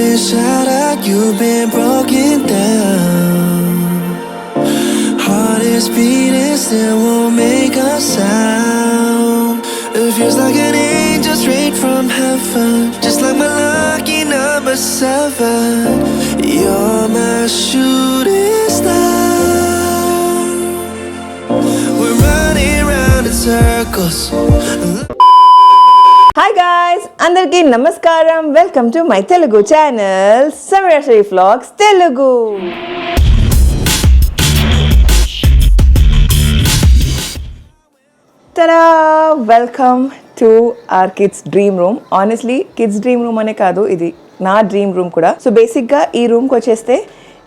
been shattered, you've been broken down. Heart is beating, still won't make a sound. It feels like an angel straight from heaven, just like my lucky number 7. You're my shooting star. We're running round in circles. Hi guys, అందరికీ నమస్కారం. Welcome to my Telugu channel Sameera Sri vlogs Telugu. తరా, welcome to our kids dream room. Honestly kids dream room అనే కాదు, ఇది నా dream room కూడా. So బేసిక్గా ఈ రూమ్కి వచ్చేస్తే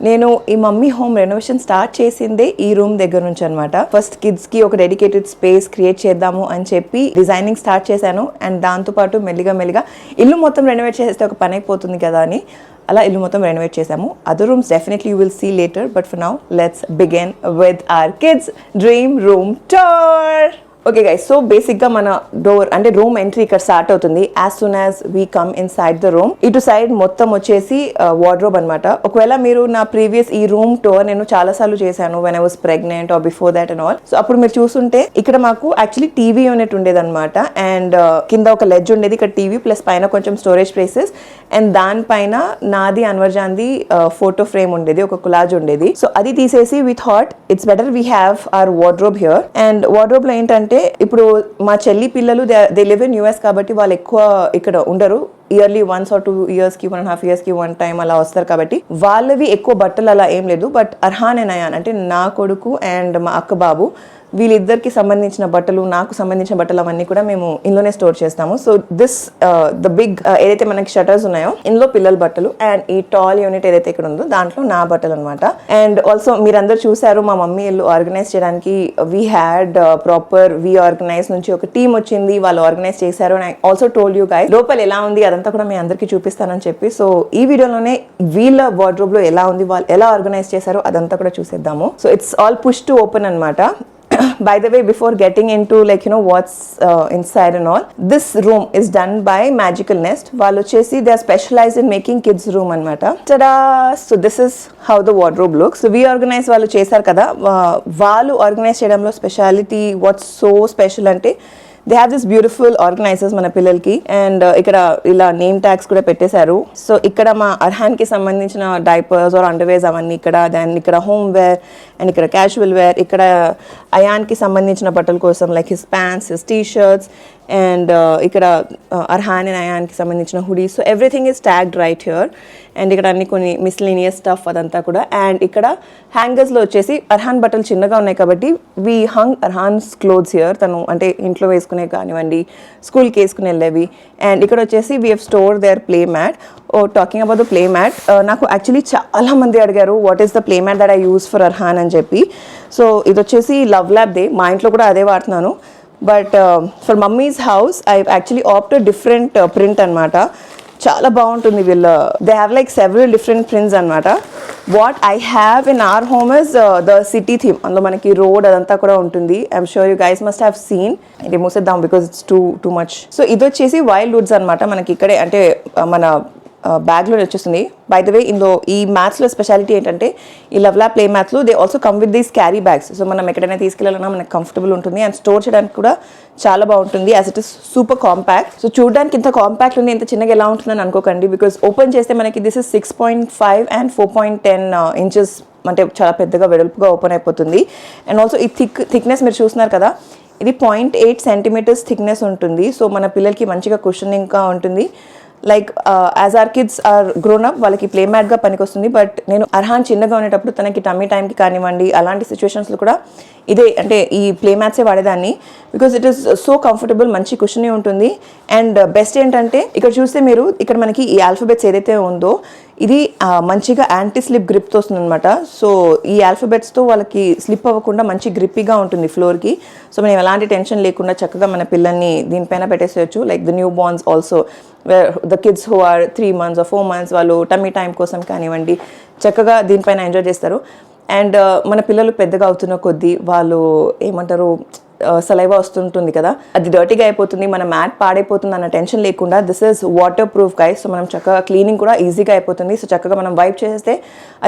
నేను ఈ మమ్మీ హోమ్ రెనోవేషన్ స్టార్ట్ చేసిందే ఈ రూమ్ దగ్గర నుంచి అనమాట. ఫస్ట్ కిడ్స్ కి ఒక డెడికేటెడ్ స్పేస్ క్రియేట్ చేద్దాము అని చెప్పి డిజైనింగ్ స్టార్ట్ చేశాను. అండ్ దాంతోపాటు మెల్లిగా ఇల్లు మొత్తం రెనోవేట్ చేస్తే ఒక పని అయిపోతుంది కదా అని అలా ఇల్లు మొత్తం రెనోవేట్ చేసాము. Other rooms definitely you will see later, but for now let's begin with our kids dream room tour. Okay guys, so బేసిక్గా మన డోర్ అంటే రూమ్ ఎంట్రీ ఇక్కడ స్టార్ట్ అవుతుంది. As soon as we come inside the room, ఇటు side మొత్తం వచ్చేసి wardrobe అనమాట. ఒకవేళ మీరు నా ప్రీవియస్ ఈ రూమ్ టూర్ నేను చాలా సార్లు చేశాను when I was pregnant are before that and all. So అప్పుడు మీరు చూస్తుంటే ఇక్కడ మాకు యాక్చువల్లీ టీవీ యూనిట్ ఉండేది అనమాట. అండ్ కింద ఒక లెడ్జ్ ఉండేది, ఇక్కడ టీవీ ప్లస్ పైన కొంచెం స్టోరేజ్ ప్లేసెస్. అండ్ దానిపైన నాది అన్వర్జాన్ది ఫోటో ఫ్రేమ్ ఉండేది, ఒక కులాజ్ ఉండేది. సో అది తీసేసి we thought it's better we have our wardrobe here. And wardrobe లో ఏంటంటే ఇప్పుడు మా చెల్లి పిల్లలు దే లివ్ ఇన్ యూఎస్ కాబట్టి వాళ్ళు ఎక్కువ ఇక్కడ ఉండరు. ఇయర్లీ 1 or 2 years కి 1.5 years కి 1 time అలా వస్తారు కాబట్టి వాళ్ళవి ఎక్కువ బట్టలు అలా ఏం లేదు. బట్ అర్హాన్ అండ్ అయాన్ అంటే నా కొడుకు అండ్ మా అక్క బాబు వీళ్ళిద్దరికి సంబంధించిన బట్టలు, నాకు సంబంధించిన బట్టలు అవన్నీ కూడా మేము ఇందులోనే స్టోర్ చేస్తాము. సో దిస్ ద బిగ్ ఏదైతే మనకి షటర్స్ ఉన్నాయో ఇందులో పిల్లల బట్టలు, అండ్ ఈ టాల్ యూనిట్ ఏదైతే ఇక్కడ ఉందో దాంట్లో నా బట్టలు అనమాట. అండ్ ఆల్సో మీరందరూ చూసారు మా మమ్మీ ఇల్లు ఆర్గనైజ్ చేయడానికి we had proper we organise నుంచి ఒక టీమ్ వచ్చింది, వాళ్ళు ఆర్గనైజ్ చేశారు. And I also told you guys లోపల ఎలా ఉంది అదంతా కూడా మీ అందరికీ చూపిస్తానని చెప్పి. సో ఈ వీడియోలోనే వీళ్ళ వార్డ్రోబ్ లో ఎలా ఉంది, వాళ్ళు ఎలా ఆర్గనైజ్ చేశారో అదంతా కూడా చూసేద్దాము. So it's all push to open అనమాట. By the way, before getting into what's inside and all, this room is done by Magical Nest. Vallu chesi they are specialized in making kids room anamata. Tada! So this is how the wardrobe looks. So we organize vallu chesaru kada. Vallu organize cheyadamlo speciality what's so special ante they have this beautiful organizers మన పిల్లలకి. And ఇక్కడ ఇలా name tags కూడా పెట్టేశారు. So ఇక్కడ మా అర్హాన్ కి సంబంధించిన డైపర్స్ ఆర్ అండర్వేర్స్ అవన్నీ ఇక్కడ, దాన్ ఇక్కడ హోమ్ వేర్ అండ్ ఇక్కడ క్యాజువల్ వేర్, ఇక్కడ అయాన్ కి సంబంధించిన బట్టల కోసం like his pants, his T shirts, and ఇక్కడ అర్హాన్ అండ్ అయాన్కి సంబంధించిన hoodies. So everything is tagged right here. And ఇక్కడ అన్ని కొన్ని మిస్లీనియస్ స్టఫ్ అదంతా కూడా. అండ్ ఇక్కడ హ్యాంగర్స్లో వచ్చేసి అర్హాన్ బట్టలు చిన్నగా ఉన్నాయి కాబట్టి we hung Arhan's clothes here. తను అంటే ఇంట్లో వేసుకునే కానివ్వండి, స్కూల్కి వేసుకుని వెళ్ళేవి. అండ్ ఇక్కడ వచ్చేసి we have store their play mat. Talking about the play mat, నాకు యాక్చువల్లీ చాలా మంది అడిగారు what is the play mat that I use for Arhaan అని చెప్పి. సో ఇది వచ్చేసి లవ్ ల్యాబ్ దే, మా ఇంట్లో కూడా అదే వాడుతున్నాను. But for mummy's house I actually opted different print అనమాట. చాలా బాగుంటుంది వీళ్ళ, they have like several different prints అనమాట. What I have in our home is the city theme. అందులో మనకి రోడ్ అదంతా కూడా ఉంటుంది. I'm sure you guys must have seen. ఇది మూసేద్దాం because it's too much. So ఇది వచ్చేసి వైల్డ్ వుడ్స్ అనమాట. మనకి ఇక్కడే అంటే మన బ్యాగ్లో వచ్చేస్తుంది. బై ద వే ఇందులో ఈ మ్యాథ్స్లో స్పెషాలిటీ ఏంటంటే ఈ లవ్లా ప్లే మ్యాథ్స్లో they also come with these carry bags. So మనం ఎక్కడైనా తీసుకెళ్ళాలన్నా మనకు కంఫర్టబుల్ ఉంటుంది అండ్ స్టోర్ చేయడానికి కూడా చాలా బాగుంటుంది. As it is super compact. So చూడడానికి ఇంత కాంపాక్ట్ ఉంది, ఇంత చిన్నగా ఎలా ఉంటుందని అనుకోకండి. బికాస్ ఓపెన్ చేస్తే మనకి దిస్ ఇస్ 6.5 and 4.10 inches, అంటే చాలా పెద్దగా వెడల్పుగా ఓపెన్ అయిపోతుంది. అండ్ ఆల్సో ఈ థిక్నెస్ మీరు చూస్తున్నారు కదా, ఇది 0.8 centimeters థిక్నెస్ ఉంటుంది. సో మన పిల్లలకి మంచిగా కుషనింగ్గా ఉంటుంది. Like as our kids are grown up వాళ్ళకి ప్లే మ్యాట్గా పనికొస్తుంది. బట్ నేను అర్హాన్ చిన్నగా ఉండేటప్పుడు తనకి టమ్మీ టైంకి కానివ్వండి అలాంటి సిచ్యువేషన్స్లో కూడా ఇదే అంటే ఈ ప్లే మ్యాట్సే వాడేదాన్ని. Because it is so comfortable, మంచి కుషనే ఉంటుంది. అండ్ బెస్ట్ ఏంటంటే ఇక్కడ చూస్తే మీరు ఇక్కడ మనకి ఈ ఆల్ఫాబెట్స్ ఏదైతే ఉందో ఇది మంచిగా యాంటీ స్లిప్ గ్రిప్తో వస్తుంది అనమాట. సో ఈ ఆల్ఫాబెట్స్తో వాళ్ళకి స్లిప్ అవ్వకుండా మంచి గ్రిప్పీగా ఉంటుంది ఫ్లోర్కి. సో మనం ఎలాంటి టెన్షన్ లేకుండా చక్కగా మన పిల్లల్ని దీనిపైన పెట్టేసేయచ్చు. Like the newborns also, the kids who are 3 months or 4 months వాళ్ళు టమ్మీ టైం కోసం కానివ్వండి చక్కగా దీనిపైన ఎంజాయ్ చేస్తారు. అండ్ మన పిల్లలు పెద్దగా అవుతున్న కొద్దీ వాళ్ళు ఏమంటారు సలైవా వస్తుంటుంది కదా, అది డర్టీగా అయిపోతుంది, మన మ్యాట్ పాడైపోతుంది అన్న టెన్షన్ లేకుండా this is water proof guys. So మనం చక్కగా క్లీనింగ్ కూడా ఈజీగా అయిపోతుంది. సో చక్కగా మనం వైప్ చేస్తే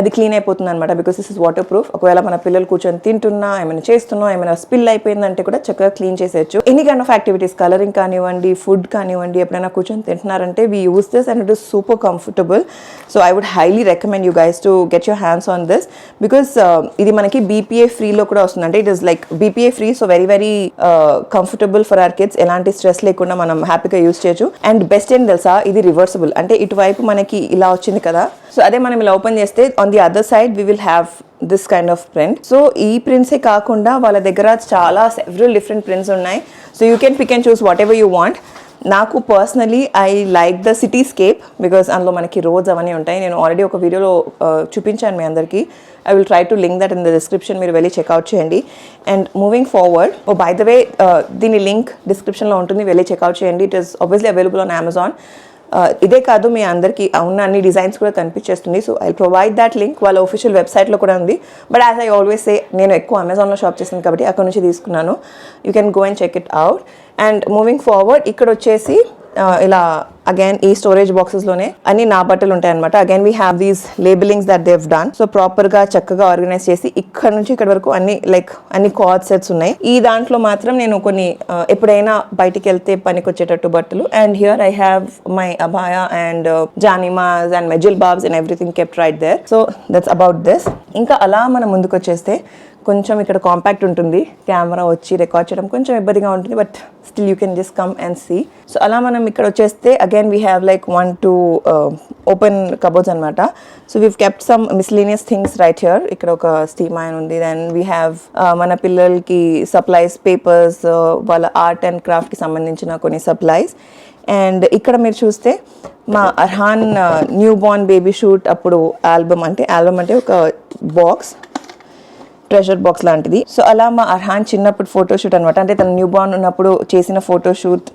అది క్లీన్ అయిపోతుంది అనమాట, because this is water proof. ఒకవేళ మన పిల్లలు కూర్చొని తింటున్నా, ఏమైనా చేస్తున్నా, ఏమైనా స్పిల్ అయిపోయిందంటే కూడా చక్కగా క్లీన్ చేసేయచ్చు. Any kind of activities, colouring కానివ్వండి, ఫుడ్ కానివ్వండి, ఎప్పుడైనా కూర్చొని తింటున్నారంటే we use this and it is super comfortable. So I would highly recommend you guys to get your hands on this, because ఇది మనకి BPA ఫ్రీలో కూడా వస్తుంది. అంటే it is like BPA free, so very very comfortable for our kids. ఎలాంటి stress లేకుండా మనం హ్యాపీగా యూస్ చేయొచ్చు. అండ్ బెస్ట్ ఏం తెలుసా, ఇది రివర్సబుల్. అంటే ఇటువైపు మనకి ఇలా వచ్చింది కదా, సో అదే మనం ఇలా ఓపెన్ చేస్తే on the other side we will have this kind of print. So ఈ ప్రింట్సే కాకుండా వాళ్ళ దగ్గర చాలా సెవరల్ డిఫరెంట్ ప్రింట్స్ ఉన్నాయి. So you can pick and choose whatever you want. నాకు personally I like the cityscape, because అందులో మనకి రోడ్స్ అవన్నీ ఉంటాయి. నేను ఆల్రెడీ ఒక వీడియోలో చూపించాను మీ అందరికీ. I will try to link that in the description, మీరు వెళ్ళి చెక్అవుట్ చేయండి. And moving forward, oh by the way దీని లింక్ డిస్క్రిప్షన్లో ఉంటుంది, వెళ్ళి చెక్అవుట్ చేయండి. It is obviously available on Amazon. ఇదే కాదు, మీ అందరికీ ఉన్న అన్ని డిజైన్స్ కూడా కనిపించేస్తుంది. So I provide that link, వాళ్ళ ఒఫిషియల్ వెబ్సైట్లో కూడా ఉంది. But as I always say, నేను ఎక్కువ అమెజాన్లో షాప్ చేస్తాను కాబట్టి అక్కడ నుంచి తీసుకున్నాను. You can go and check it out. And moving forward, ఇక్కడ వచ్చేసి ఇలా అగైన్ ఈ స్టోరేజ్ బాక్సెస్లోనే అన్ని నా బట్టలు ఉంటాయి అనమాట. Again we have these labelings that they've done. So ప్రాపర్గా చక్కగా ఆర్గనైజ్ చేసి ఇక్కడ నుంచి ఇక్కడ వరకు అన్ని కార్డ్ సెట్స్ ఉన్నాయి. ఈ దాంట్లో మాత్రం నేను కొన్ని ఎప్పుడైనా బయటికి వెళ్తే పనికి వచ్చేటట్టు బట్టలు. And here I have my అబాయా అండ్ జానిమాస్ అండ్ మై జిల్బాబ్స్ and everything kept right there. So that's about this. ఇంకా అలా మనం ముందుకు వచ్చేస్తే కొంచెం ఇక్కడ కాంపాక్ట్ ఉంటుంది, కెమెరా వచ్చి రికార్డ్ చేయడం కొంచెం ఇబ్బందిగా ఉంటుంది, but still you can just come and see. So అలా మనం ఇక్కడ వచ్చేస్తే again we have like 1-2 open cupboards అనమాట. So we've kept some miscellaneous things right here. ఇక్కడ ఒక స్టీమ్ ఐరన్ ఉంది. దెన్ వీ హ్యావ్ మన పిల్లలకి సప్లైస్, పేపర్స్, వాళ్ళ ఆర్ట్ అండ్ క్రాఫ్ట్కి సంబంధించిన కొన్ని సప్లైస్. అండ్ ఇక్కడ మీరు చూస్తే మా Arhaan new born baby shoot అప్పుడు ఆల్బమ్ అంటే ఒక బాక్స్, ట్రెజర్ బాక్స్ లాంటిది. సో అలా మా అర్హాన్ చిన్నప్పుడు ఫోటోషూట్ అనమాట, అంటే తను న్యూ బార్న్ ఉన్నప్పుడు చేసిన ఫోటోషూట్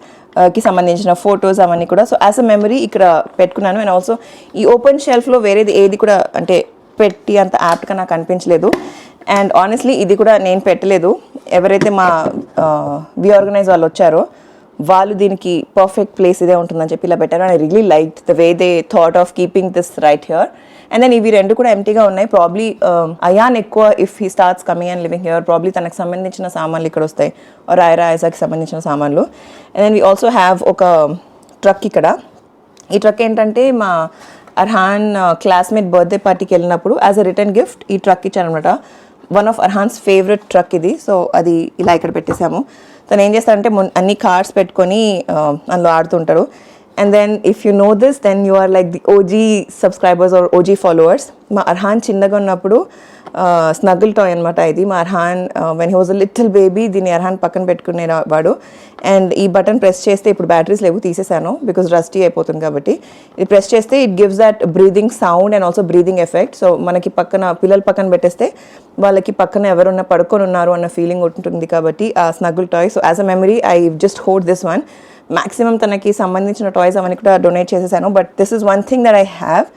కి సంబంధించిన ఫొటోస్ అవన్నీ కూడా సో యాజ్ అ మెమరీ ఇక్కడ పెట్టుకున్నాను. అండ్ ఆల్సో ఈ ఓపెన్ షెల్ఫ్లో వేరేది ఏది కూడా అంటే పెట్టి అంత యాప్ట్గా నాకు అనిపించలేదు. అండ్ ఆనెస్ట్లీ ఇది కూడా నేను పెట్టలేదు, ఎవరైతే మా వి ఆర్గనైజ్ వాళ్ళు వచ్చారో వాళ్ళు దీనికి పర్ఫెక్ట్ ప్లేస్ ఇదే ఉంటుందని చెప్పి ఇలా పెట్టారు. And I really like the way they thought of keeping this right here. And then ఇవి రెండు కూడా ఎంటీగా ఉన్నాయి. ప్రాబ్లీ అయాన్ ఎక్కువ if he starts coming and living here probably తనకు సంబంధించిన సామాన్లు ఇక్కడ వస్తాయి, ఆర్ ఐసాకి సంబంధించిన సామాన్లు. And then we also have ఒక ట్రక్ ఇక్కడ. ఈ ట్రక్ ఏంటంటే మా అర్హాన్ క్లాస్మేట్ బర్త్డే పార్టీకి వెళ్ళినప్పుడు యాజ్ అ రిటర్న్ గిఫ్ట్ ఈ ట్రక్ ఇచ్చారనమాట. One of Arhan's favourite truck ఇది. సో అది ఇలా ఇక్కడ పెట్టేశాము. తను ఏం చేస్తారంటే అన్ని కార్డ్స్ పెట్టుకొని అందులో ఆడుతుంటారు. And then if you know this, then you are like the OG subscribers or OG followers. మా అర్హాన్ చిన్నగా ఉన్నప్పుడు స్నగ్గిల్ టాయ్ అనమాట ఇది. మా Arhan when he was a little baby దీన్ని అర్హాన్ పక్కన పెట్టుకునేవాడు. అండ్ ఈ బటన్ ప్రెస్ చేస్తే, ఇప్పుడు బ్యాటరీస్ లేవు తీసేసాను బికాజ్ రస్టీ అయిపోతుంది కాబట్టి, ఇది ప్రెస్ చేస్తే it gives that breathing sound and also breathing effect. So మనకి పక్కన పిల్లలు పక్కన పెట్టేస్తే వాళ్ళకి పక్కన ఎవరున్నా పడుకొని ఉన్నారు అన్న ఫీలింగ్ ఉంటుంది కాబట్టి ఆ snuggle toy. So as a memory I just hold this one. Maximum తనకి సంబంధించిన టాయ్స్ అవన్నీ కూడా డొనేట్ చేసేసాను, but this is one thing that I have.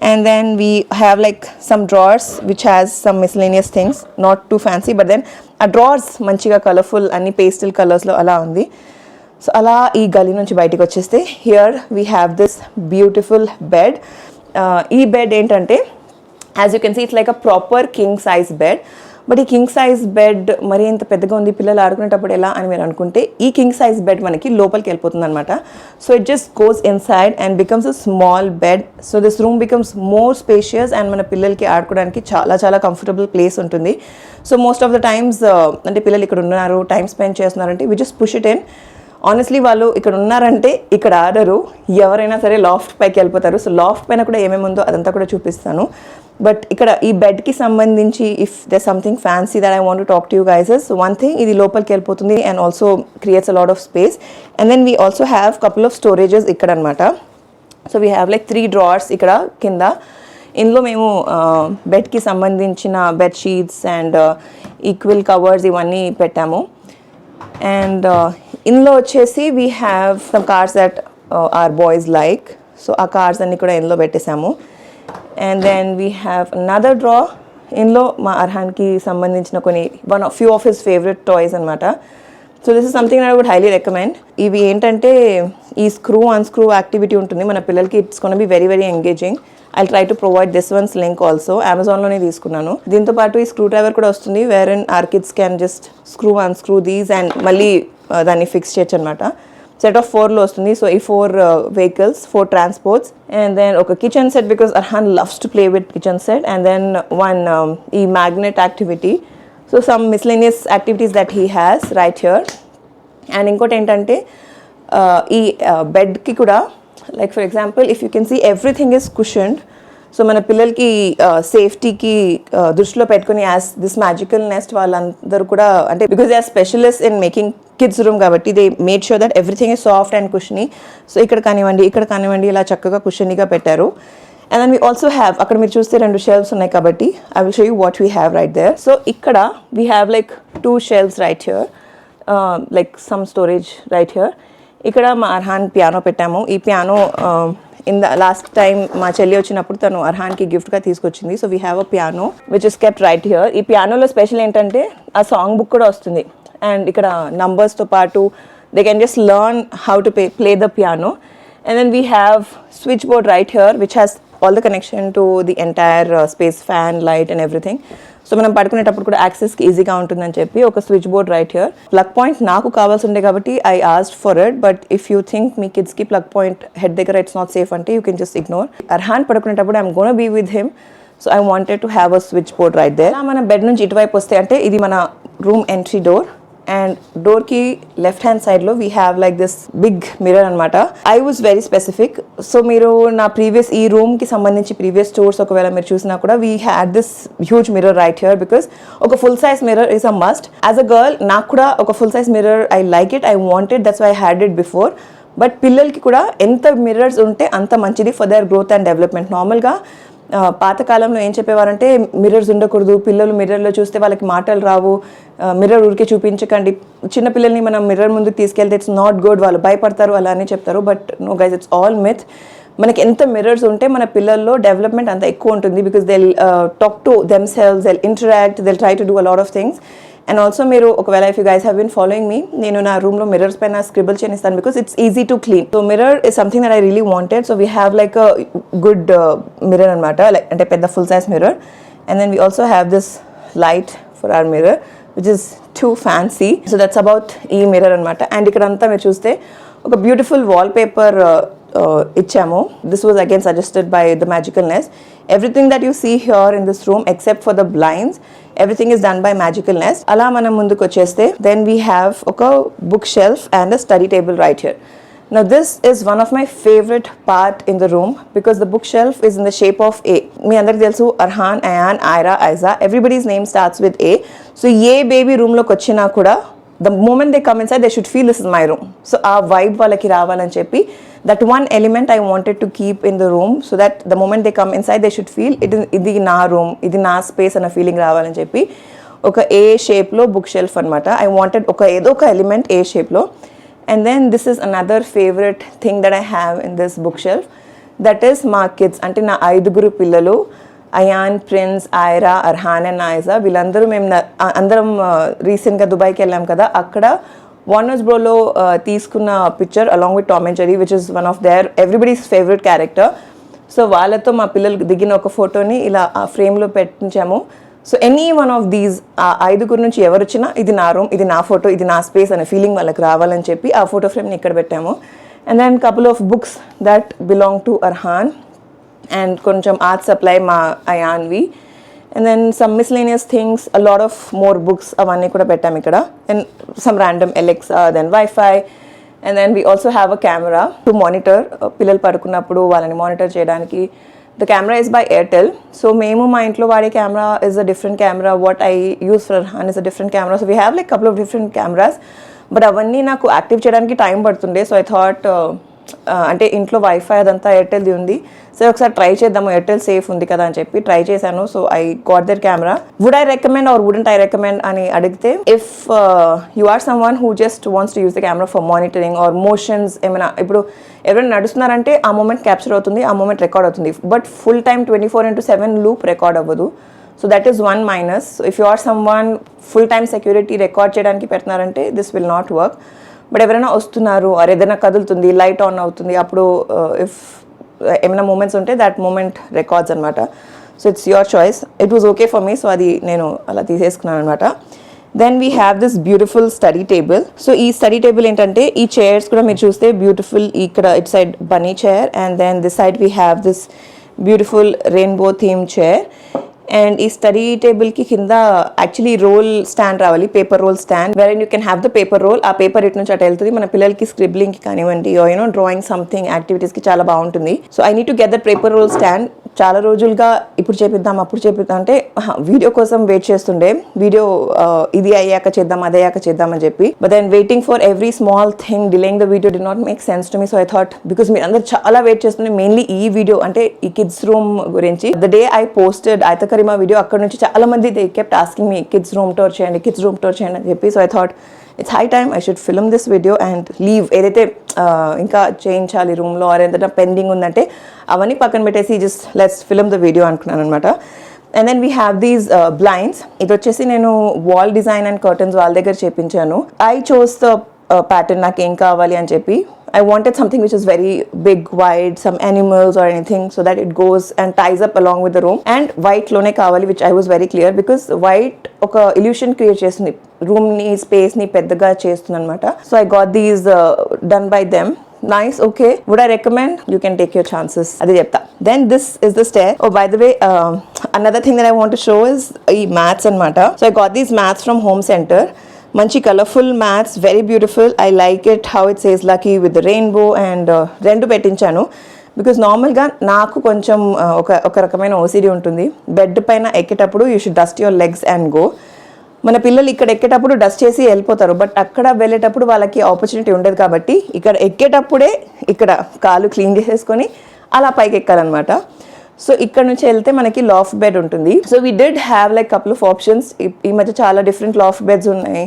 And then we have like some drawers which has some miscellaneous things, not too fancy, but then a drawers manchiga colorful anni pastel colors lo ala undi. So ala ee gali nunchi bayitiki vacheste here we have this beautiful bed. Ee bed entante as you can see it's like a proper king size bed. But ఈ king size bed మరి ఎంత పెద్దగా ఉంది, పిల్లలు ఆడుకునేటప్పుడు ఎలా అని మీరు అనుకుంటే ఈ కింగ్ సైజ్ బెడ్ మనకి లోపలికి వెళ్ళిపోతుంది అనమాట. So it just goes inside and becomes a small bed. So this room becomes more spacious and మన పిల్లలకి ఆడుకోవడానికి చాలా చాలా కంఫర్టబుల్ ప్లేస్ ఉంటుంది. So most of the times అంటే పిల్లలు ఇక్కడ ఉన్నారు, టైం స్పెండ్ చేస్తున్నారంటే we just push it in. Honestly వాళ్ళు ఇక్కడ ఉన్నారంటే ఇక్కడ ఆడరు, ఎవరైనా సరే లాఫ్ట్ పైకి వెళ్ళిపోతారు. సో లాఫ్ట్ పైన కూడా ఏమేమి ఉందో అదంతా కూడా చూపిస్తాను. బట్ ఇక్కడ ఈ బెడ్కి సంబంధించి if there something fancy that I want to talk to you guys is one thing, ఇది లోపలికి వెళ్ళిపోతుంది and also creates a lot of space. And then we also have couple of storages ఇక్కడ అనమాట. So we have like 3 drawers ఇక్కడ కింద. ఇందులో మేము బెడ్కి సంబంధించిన బెడ్షీట్స్ అండ్ ఈక్వల్ కవర్స్ ఇవన్నీ పెట్టాము. అండ్ ఇందులో వచ్చేసి we have some cars that are boys like. So ఆ కార్స్ అన్నీ కూడా ఇందులో పెట్టేసాము. And then we have another drawer ఇందులో మా అర్హాన్కి సంబంధించిన కొన్ని few of his favourite toys అనమాట. So this is something I would highly recommend. ఇవి ఏంటంటే ఈ స్క్రూ అన్స్క్రూ యాక్టివిటీ ఉంటుంది మన పిల్లలకి. It's gonna be very very engaging. I try to provide this one's link also. అమెజాన్లోనే తీసుకున్నాను. దీంతో పాటు ఈ స్క్రూ డ్రైవర్ కూడా వస్తుంది, wherein our kids can just screw unscrew these and మళ్ళీ దాన్ని ఫిక్స్ చేయొచ్చు అనమాట. సెట్ ఆఫ్ 4లో వస్తుంది. సో ఈ 4 vehicles, 4 transports, and then ఒక kitchen set because Arhaan loves to play with kitchen set, and then one ఈ magnet activity. So some miscellaneous activities that he has right here. And ఇంకోటి ఏంటంటే ఈ బెడ్కి కూడా like for example if you can see everything is cushioned. సో మన పిల్లలకి సేఫ్టీకి దృష్టిలో పెట్టుకుని యాజ్ దిస్ మ్యాజికల్ నెస్ట్ వాళ్ళందరూ కూడా అంటే because they are specialist in making kids room కాబట్టి they made sure that everything is soft and cushiony. సో ఇక్కడ కానివ్వండి ఇలా చక్కగా కుషనీగా పెట్టారు. And then we also have అక్కడ మీరు చూస్తే 2 షెల్ఫ్స్ ఉన్నాయి కాబట్టి I will show you what we have right there. So ఇక్కడ we have like 2 shelves right here, like some storage right here. ఇక్కడ మా అర్హాన్ పియానో పెట్టాము. ఈ piano in the last time మా చెల్లి వచ్చినప్పుడు తను అర్హాన్కి గిఫ్ట్గా తీసుకొచ్చింది. So we have a piano which is kept right here. ఈ పియానోలో స్పెషల్ ఏంటంటే ఆ సాంగ్ బుక్ కూడా వస్తుంది. అండ్ ఇక్కడ నంబర్స్తో పాటు they can just learn how to play the piano. And then we have switch board right here which has all the connection to the entire space, fan, light and everything. So మనం పడుకునేటప్పుడు కూడా యాక్సెస్కి ఈజీగా ఉంటుందని చెప్పి ఒక switch board right here. Plug point నాకు కావాల్సి ఉండే కాబట్టి I asked for it. But if you think మీ కిడ్స్కి ప్లగ్ పాయింట్ హెడ్ దగ్గర ఇట్స్ నాట్ సేఫ్ అంటే you can just ignore. Arhaan పడుకునేటప్పుడు I'm gonna be with him. So I wanted to have a switch board right there. మన bed నుంచి ఇటువైపు వస్తే అంటే ఇది మన రూమ్ ఎంట్రీ డోర్. అండ్ డోర్కి లెఫ్ట్ హ్యాండ్ సైడ్లో we have like this big mirror అనమాట. I was very specific. So మీరు నా ఈ రూమ్కి సంబంధించి ప్రీవియస్ టూర్స్ ఒకవేళ మీరు చూసినా కూడా we had this huge mirror right here because ఒక full size mirror is a must. As a girl నాకు కూడా ఒక full size mirror I like it, I wanted, that's why I had it before. But పిల్లలకి కూడా ఎంత mirrors ఉంటే అంత మంచిది for their growth and development. నార్మల్గా పాతకాలంలో ఏం చెప్పేవారంటే మిర్రర్స్ ఉండకూడదు, పిల్లలు మిర్రర్లో చూస్తే వాళ్ళకి మాటలు రావు, మిర్రర్ ఊరికే చూపించకండి, చిన్నపిల్లల్ని మనం మిర్రర్ ముందుకు తీసుకెళ్తే ఇట్స్ నాట్ గుడ్, వాళ్ళు భయపడతారు అలా అని చెప్తారు. But no guys, it's all myth. మనకి ఎంత మిర్రర్స్ ఉంటే మన పిల్లల్లో డెవలప్మెంట్ అంత ఎక్కువ ఉంటుంది because they talk to themselves, they interact, they try to do a lot of things. And also మీరు ఒకవేళ if you guys have been following me, నేను నా రూమ్లో మిర్రర్స్ పైన స్క్రిబుల్ చేస్తాను because it's easy to clean. So mirror is something that I really wanted. So we have like a good mirror అనమాట, like అంటే పెద్ద full size mirror. And then we also have this light for our mirror which is too fancy. So that's about ఈ mirror అనమాట. And ఇక్కడంతా మీరు చూస్తే ఒక beautiful wall paper ఇచ్చాము. This was again suggested by the magical nest. Everything that you see here in this room except for the blinds, everything is done by Magical Nest. అలా మనం ముందుకు వచ్చేస్తే then we have ఒక book shelf and a study table right here. Now this is one of my favorite part in the room because the bookshelf is in the shape of A. మీ అందరికి తెలుసు Arhaan, Ayaan, Aira, Aiza, everybody's name starts with A. So ఏ baby రూమ్లోకి వచ్చినా కూడా the moment they come inside they should feel this is my room. So ఆ vibe వాళ్ళకి రావాలని చెప్పి that one element I wanted to keep in the room so that the moment they come inside they should feel ఇది నా room, ఇది నా space అన్న feeling రావాలని చెప్పి ఒక ఏ షేప్లో బుక్ షెల్ఫ్ అనమాట. ఐ వాంటెడ్ ఏదో ఒక ఎలిమెంట్ ఏ షేప్లో. And then this is another favourite thing that I have in this book shelf, that is మా కిడ్స్, అంటే నా 5 పిల్లలు, అయాన్, ప్రిన్స్, ఐరా, అర్హాన్ అండ్ ఐజా. వీళ్ళందరూ మేము అందరం రీసెంట్గా దుబాయ్కి వెళ్ళాం కదా, అక్కడ వార్నర్స్ బ్రోలో తీసుకున్న picture along with Tom and Jerry which is one of their everybody's favourite character. So వాళ్ళతో మా పిల్లలు దిగిన ఒక ఫోటోని ఇలా ఆ ఫ్రేమ్లో పెట్టించాము. So any one of these, ఆ 5 నుంచి ఎవరు వచ్చినా ఇది నా రూమ్, ఇది నా ఫోటో, ఇది నా స్పేస్ అనే ఫీలింగ్ వాళ్ళకి రావాలని చెప్పి ఆ ఫోటో ఫ్రేమ్ని ఇక్కడ పెట్టాము. And then couple of books that belong to Arhaan and కొంచెం ఆర్ట్ సప్లై మా అయాన్వి. And then some miscellaneous things, a lot of more books అవన్నీ కూడా పెట్టాము ఇక్కడ. And some random Alexa, then WiFi. And then we also have a camera to monitor, పిల్లలు పడుకున్నప్పుడు వాళ్ళని మానిటర్ చేయడానికి. The camera is by Airtel. So మేము మా ఇంట్లో వాడే camera is a different camera, what I use for Arhan is a different camera. So we have like couple of different cameras. But అవన్నీ నాకు యాక్టివ్ చేయడానికి టైం పడుతుండే. సో ఐ థాట్ అంటే ఇంట్లో wifi అదంతా ఎయిర్టెల్ది ఉంది, సో ఒకసారి ట్రై చేద్దాము, ఎయిర్టెల్ సేఫ్ ఉంది కదా అని చెప్పి ట్రై చేశాను. So I got their camera. Would I recommend or wouldn't I recommend అని అడిగితే, if you are someone who just wants to use the camera for monitoring or motions, ఏమైనా ఇప్పుడు ఎవరైనా నడుస్తున్నారంటే ఆ మూమెంట్ క్యాప్చర్ అవుతుంది, ఆ మూమెంట్ రికార్డ్ అవుతుంది. But full time 24/7 loop record అవ్వదు. So that is one minus. If you are someone full time security record చేయడానికి పెడుతున్నారంటే this will not work. But ఎవరైనా వస్తున్నారు ఆర్ ఏదైనా కదులుతుంది, లైట్ ఆన్ అవుతుంది, అప్పుడు ఇఫ్ ఏమైనా మూమెంట్స్ ఉంటే దట్ మూమెంట్ రికార్డ్స్ అనమాట. So it's your choice. It was okay for me, so అది నేను అలా తీసేసుకున్నాను అనమాట. Then we have this beautiful study table. So ఈ స్టడీ టేబుల్ ఏంటంటే ఈ చైర్స్ కూడా మీరు చూస్తే బ్యూటిఫుల్, ఇక్కడ it side bunny chair and then this side we have this beautiful rainbow theme chair. And ఈ స్టడీ టేబుల్కి కింద యాక్చువల్లీ రోల్ స్టాండ్ రావాలి, paper roll stand, where you can have the paper roll. ఆ paper ఇటు నుంచి అటు వెళ్తుంది, మన పిల్లలకి స్క్రిబ్లింగ్కి కానివ్వండి, యూనో డ్రాయింగ్ సంథింగ్ యాక్టివిటీస్కి చాలా బాగుంటుంది. So I need to get that paper roll stand. చాలా రోజులుగా ఇప్పుడు చేపిద్దాం అప్పుడు చేపిద్దాం అంటే వీడియో కోసం వెయిట్ చేస్తుండే, వీడియో ఇది అయ్యాక చేద్దాం అది అయ్యాక చేద్దాం అని చెప్పి. But then waiting for every small thing, delaying the video did not make sense to me. So I thought because మీరు అందరు చాలా వెయిట్ చేస్తుండే మెయిన్లీ ఈ వీడియో అంటే ఈ కిడ్స్ రూమ్ గురించి. ద డే ఐ పోస్టెడ్ ఐతకరిమా వీడియో, అక్కడ నుంచి చాలా మంది దే కెప్ట్ ఆస్కింగ్ మీ కిడ్స్ రూమ్ టూర్ చేయండి, కిడ్స్ రూమ్ టూర్ చేయండి అని చెప్పి. So I thought it's high time I should film this video and leave. ఏదైతే ఇంకా చేయించాలి రూమ్లో ఆర్ ఏదైనా పెండింగ్ ఉందంటే అవన్నీ పక్కన పెట్టేసి just let's film the video అనుకున్నాను అనమాట. And then we have these blinds. ఇది వచ్చేసి నేను వాల్ డిజైన్ అండ్ కర్టన్స్ వాళ్ళ దగ్గర చేయించాను. ఐ చోస్ ద ప్యాటర్న్, నాకు ఏం కావాలి అని చెప్పి. I wanted something which is very big, wide, some animals or anything, so that it goes and ties up along with the room. And white lone kavali, which I was very clear because white oka illusion create chestundi, room ni space ni peddaga chestundi anamata. So I got these done by them. Nice, okay. Would I recommend? You can take your chances. Adi chepta. Then this is the stair. Oh, by the way, another thing that I want to show is mats anamata. So I got these mats from Home Center. మంచి colourful mats, very beautiful. I like it how it says lucky with rainbow and రెండు పెట్టించాను because నార్మల్గా నాకు కొంచెం ఒక రకమైన OCD ఉంటుంది. Bed పైన ఎక్కేటప్పుడు you should dust your legs and go. మన పిల్లలు ఇక్కడ ఎక్కేటప్పుడు డస్ట్ చేసి వెళ్ళిపోతారు, బట్ అక్కడ వెళ్ళేటప్పుడు వాళ్ళకి ఆపర్చునిటీ ఉండదు. కాబట్టి ఇక్కడ ఎక్కేటప్పుడే ఇక్కడ కాలు క్లీన్ చేసేసుకొని అలా పైకి ఎక్కాలన్నమాట. సో ఇక్కడ నుంచి వెళ్తే మనకి లాఫ్ట్ బెడ్ ఉంటుంది. So we did have like couple of options. ఈ మధ్య చాలా డిఫరెంట్ లాఫ్ట్ బెడ్స్ ఉన్నాయి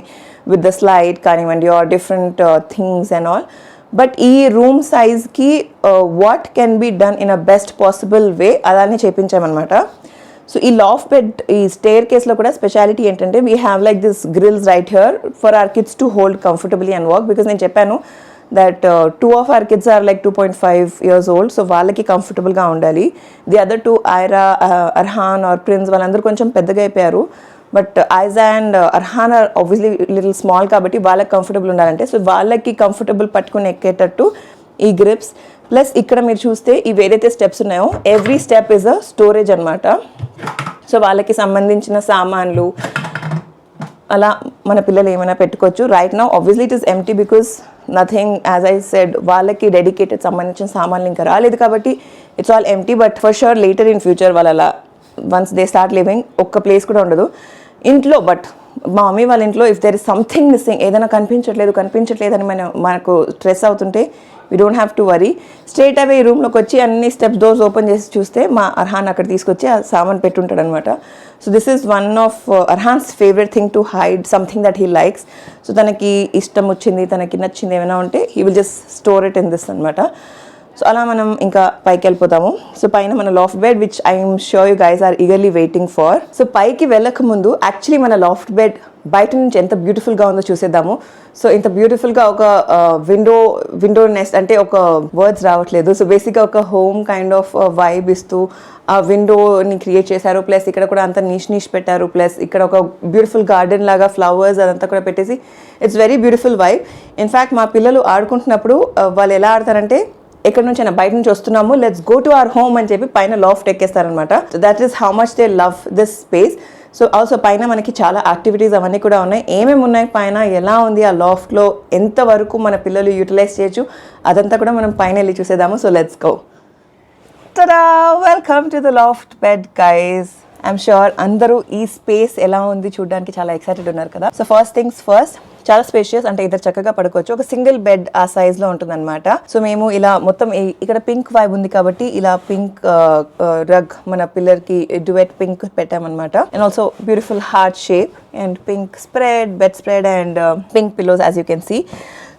విత్ ద స్లైడ్ కానివ్వండి or different things and all. But ఈ రూమ్ సైజ్కి what can be done in a best possible way అలానే చేయించామన్నమాట. సో ఈ లాఫ్ట్ బెడ్, ఈ స్టేర్ కేస్లో కూడా స్పెషాలిటీ ఏంటంటే we have like this grills right here for our kids to hold comfortably and walk. Because నేను చెప్పాను that 2 of our kids are like 2.5 years old, so వాళ్ళకి కంఫర్టబుల్గా ఉండాలి. The other 2 Aira, Arhan or Prince వాళ్ళందరూ కొంచెం పెద్దగా అయిపోయారు. But Aiza and Arhan are obviously little small కాబట్టి వాళ్ళకి కంఫర్టబుల్ ఉండాలంటే సో వాళ్ళకి కంఫర్టబుల్ పట్టుకుని ఎక్కేటట్టు ఈ గ్రిప్స్. ప్లస్ ఇక్కడ మీరు చూస్తే ఇవి ఏదైతే స్టెప్స్ ఉన్నాయో every step is a storage అనమాట. సో వాళ్ళకి సంబంధించిన సామాన్లు అలా మన పిల్లలు ఏమైనా పెట్టుకోవచ్చు. Right now obviously it is empty because nothing, as I said వాళ్ళకి డెడికేటెడ్ సంబంధించిన సామాన్లు ఇంకా రాలేదు కాబట్టి it's all empty. But for sure later in future వాళ్ళ అలా వన్స్ దే స్టార్ట్ లివింగ్ ఒక్క ప్లేస్ కూడా ఉండదు ఇంట్లో. బట్ మా మమ్మీ వాళ్ళ ఇంట్లో if there is something missing, ఏదైనా కనిపించట్లేదు అని మనకు స్ట్రెస్ అవుతుంటే we don't have to worry. Straight away ఈ రూమ్లోకి వచ్చి అన్ని స్టెప్స్ డోర్స్ ఓపెన్ చేసి చూస్తే మా అర్హాన్ అక్కడ తీసుకొచ్చి ఆ సామాన్ పెట్టుంటాడు అనమాట. So this is one of Arhan's favourite thing to hide something that he likes. So తనకి ఇష్టం వచ్చింది, తనకి నచ్చింది ఏమైనా ఉంటే he will just store it in this అనమాట. సో అలా మనం ఇంకా పైకి వెళ్ళిపోతాము. సో పైన మన loft bed which I'm sure you guys are eagerly waiting for. So పైకి వెళ్ళక ముందు యాక్చువల్లీ మన లాఫ్ట్ బెడ్ బయట నుంచి ఎంత బ్యూటిఫుల్గా ఉందో చూసేద్దాము. సో ఇంత బ్యూటిఫుల్గా ఒక విండో నెస్ట్ అంటే ఒక వర్డ్స్ రావట్లేదు. సో బేసిక్గా ఒక హోమ్ కైండ్ ఆఫ్ వైబ్ ఇస్తూ ఆ విండోని క్రియేట్ చేశారు. ప్లస్ ఇక్కడ కూడా అంతా నీష్ పెట్టారు. ప్లస్ ఇక్కడ ఒక బ్యూటిఫుల్ గార్డెన్ లాగా ఫ్లవర్స్ అదంతా కూడా పెట్టేసి it's very beautiful vibe. In fact మా పిల్లలు ఆడుకుంటున్నప్పుడు వాళ్ళు ఎలా ఆడతారంటే ఎక్కడి నుంచి అయినా బయట నుంచి వస్తున్నాము let's go to our home అని చెప్పి పైన లాఫ్ట్ ఎక్కేస్తారనమాట. So that is how much they love this space. So also పైన మనకి చాలా యాక్టివిటీస్ అవన్నీ కూడా ఉన్నాయి. ఏమేమి ఉన్నాయి పైన, ఎలా ఉంది ఆ లాఫ్ట్లో, ఎంతవరకు మన పిల్లలు యూటిలైజ్ చేయొచ్చు అదంతా కూడా మనం పైన వెళ్ళి చూసేద్దాము. So let's go. tada, welcome to the loft bed guys. I'm sure అందరూ ఈ స్పేస్ ఎలా ఉంది చూడడానికి చాలా ఎక్సైటెడ్ ఉన్నారు కదా. సో ఫస్ట్ థింగ్స్ ఫస్ట్, చాలా స్పేషియస్, అంటే ఇద్దరు చక్కగా పడుకోవచ్చు. ఒక సింగిల్ బెడ్ ఆ సైజ్ లో ఉంటుంది అనమాట. సో మేము ఇలా మొత్తం ఇక్కడ పింక్ వైబ్ ఉంది కాబట్టి ఇలా పింక్ రగ్ మన పిల్లర్కి డ్యూయెట్ పింక్ పెట్టామన్నమాట. And also beautiful heart shape and pink spread, bed spread and pink pillows as you can see.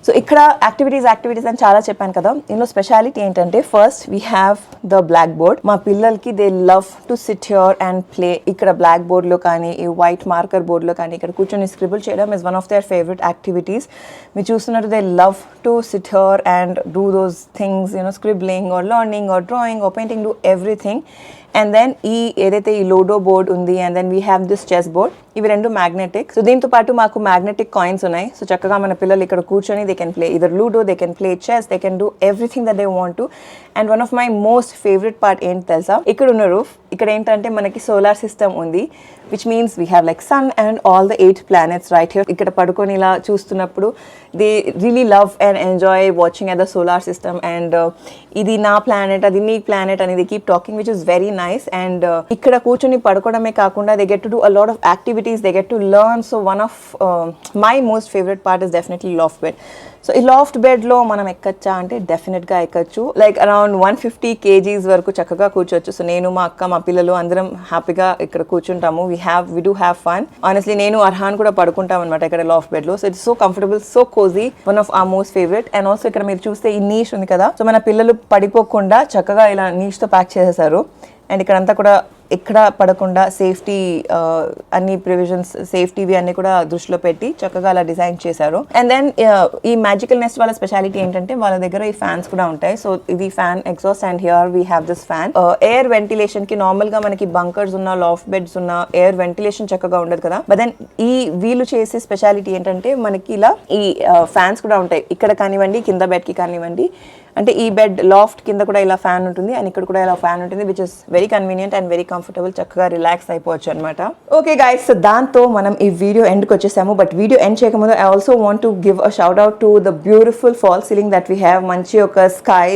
So ఇక్కడ యాక్టివిటీస్ అని చాలా చెప్పాను కదా. ఇందులో స్పెషాలిటీ ఏంటంటే first we have the black board. మా పిల్లలకి they love to sit here and play. ఇక్కడ బ్లాక్ బోర్డ్లో కానీ ఈ వైట్ మార్కర్ బోర్డ్లో కానీ ఇక్కడ కూర్చొని స్క్రిబుల్ చేయడం is one of their favourite activities. మీరు చూస్తున్నట్టు they love to sit here and do those things, scribbling or learning or drawing or painting, do everything. And then ఏదైతే ఈ లూడో బోర్డ్ ఉంది and then we have this chess board. ఇవి రెండు magnetic. So దీంతో పాటు మాకు magnetic coins ఉన్నాయి. So చక్కగా మన పిల్లలు ఇక్కడ కూర్చొని they can play either ludo, they can play chess, they can do everything that they want to. And one of my most favourite part ఏంటి తెలుసా, ఇక్కడ ఉన్న రూఫ్. ఇక్కడ ఏంటంటే మనకి సోలార్ సిస్టమ్ ఉంది, which means we have like sun and all the 8 planets right here. ఇక్కడ పడుకొని ఇలా చూస్తున్నప్పుడు they really love and enjoy watching at the solar system. And ఇది నా ప్లానెట్, అది నీ ప్లానెట్ అనేది keep talking, which is very nice. And ఇక్కడ కూర్చొని పడుకోవడమే కాకుండా they get to do a lot of activities, they get to learn. So one of my most favourite part is definitely laughed bed. So ఈ laughed బెడ్లో మనం ఎక్కచ్చా అంటే డెఫినెట్గా ఎక్కచ్చు. Like around 150 kgs వరకు చక్కగా కూర్చోవచ్చు. సో నేను, మా అక్క, మా పిల్లలు అందరం హ్యాపీగా ఇక్కడ కూర్చుంటాము. we do have fun. Honestly, నేను అర్హాన్ కూడా పడుకుంటాం అనమాట ఇక్కడ లాఫ్ట్ బెడ్లో. So it's so comfortable, so cozy, one of our most favorite. And also ఇక్కడ మీరు చూస్తే ఈ నీష్ ఉంది కదా, సో మన పిల్లలు పడిపోకుండా చక్కగా ఇలా నీష్తో ప్యాక్ చేసేసారు. అండ్ ఇక్కడంతా కూడా ఎక్కడ పడకుండా సేఫ్టీ అన్ని ప్రివిజన్స్, సేఫ్టీవి అన్ని కూడా దృష్టిలో పెట్టి చక్కగా అలా డిజైన్ చేశారు. అండ్ దెన్ ఈ మ్యాజికల్ నెస్ట్ వాళ్ళ స్పెషాలిటీ ఏంటంటే వాళ్ళ దగ్గర ఈ ఫ్యాన్స్ కూడా ఉంటాయి. సో ఇది fan exhaust and here we have this fan. Air ventilation కి నార్మల్ గా మనకి బంకర్స్ ఉన్న, లాఫ్ట్ బెడ్స్ ఉన్న ఎయిర్ వెంటిలేషన్ చక్కగా ఉండదు కదా. బట్ దెన్ ఈ వీళ్ళు చేసే స్పెషాలిటీ ఏంటంటే మనకి ఇలా ఈ ఫ్యాన్స్ కూడా ఉంటాయి. ఇక్కడ కానివ్వండి, కింద బెడ్ కి కానివ్వండి. అంటే ఈ బెడ్ లాఫ్ట్ కింద కూడా ఇలా ఫ్యాన్ ఉంటుంది అండ్ ఇక్కడ కూడా ఇలా ఫ్యాన్ ఉంటుంది, which is very convenient and very comfortable. చక్కగా రిలాక్స్ అయిపోవచ్చు అనమాట. ఓకే గైస్, సో దాంతో మనం ఈ వీడియో ఎండ్కి వచ్చేసాము. బట్ వీడియో ఎండ్ చేయకముందు I also want to give a shout out to the beautiful fall ceiling that we have. మంచి ఒక sky,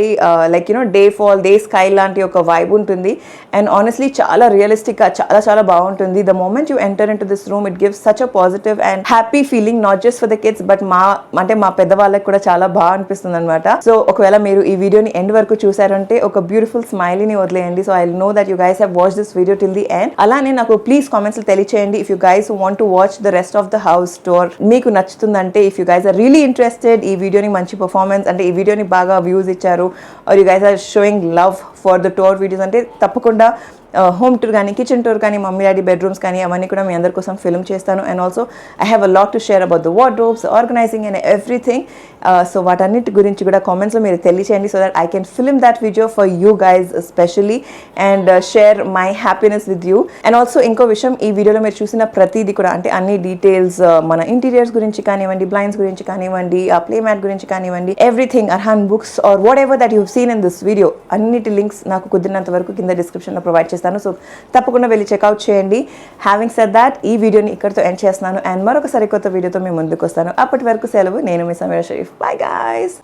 like day fall, day sky లాంటి ఒక వైబ్ ఉంటుంది. అండ్ ఆనెస్ట్లీ చాలా రియలిస్టిక్గా చాలా చాలా బాగుంటుంది. The moment you enter in to this room, it gives such a positive and happy feeling, not just for the kids but మా పెద్దవాళ్ళకి కూడా చాలా బాగా అనిపిస్తుంది అనమాట. సో ఒకవేళ మీరు ఈ వీడియోని ఎండ్ వరకు చూసారంటే ఒక బ్యూటిఫుల్ స్మైలీని వదిలేయండి. So I know that you guys have watch this video till the end. అలానే నాకు ప్లీజ్ కామెంట్స్ తెలియచేయండి if you guys want to watch the rest of the house tour. మీకు నచ్చుతుందంటే, if you guys are really interested, ఈ వీడియోని మంచి performance అంటే ఈ వీడియోని బాగా వ్యూస్ ఇచ్చారు, are you guys are showing love for the tour videos అంటే తప్పకుండా హోమ్ టూర్ కానీ, కిచెన్ టూర్ కానీ, మమ్మీ డాడీ బెడ్రూమ్స్ కానీ అవన్నీ కూడా మీ అందరి కోసం ఫిల్మ్ చేస్తాను. And also I have a lot to share about the wardrobes, organising and everything. So వాటన్నిటి గురించి కూడా కామెంట్స్లో మీరు తెలియచేయండి, so that I can film that video for you guys especially and share my happiness with you. And also ఇంకో విషయం, ఈ వీడియోలో మీరు చూసిన ప్రతిదీ కూడా అంటే అన్ని డీటెయిల్స్, మన ఇంటీరియర్స్ గురించి కానివ్వండి, బ్లైండ్స్ గురించి కానివ్వండి, ఆ ప్లే మ్యాట్ గురించి కానివ్వండి, everything, Arhaan books or whatever that you seen in this video, అన్నిటి లింక్స్ నాకు కుదిరినంత వరకు కింద డిస్క్రిప్షన్లో ప్రొవైడ్ చేస్తాను. సో తప్పకుండా వెళ్ళి చెక్అవుట్ చేయండి. హ్యావింగ్ సెడ్ దాట్, ఈ వీడియోని ఇక్కడితో ఎండ్ చేస్తున్నాను అండ్ మరొక సరికొత్త వీడియోతో మేము ముందుకు వస్తాను. అప్పటి వరకు సెలవు. నేను మీ సమీరా షరీఫ్. Bye guys.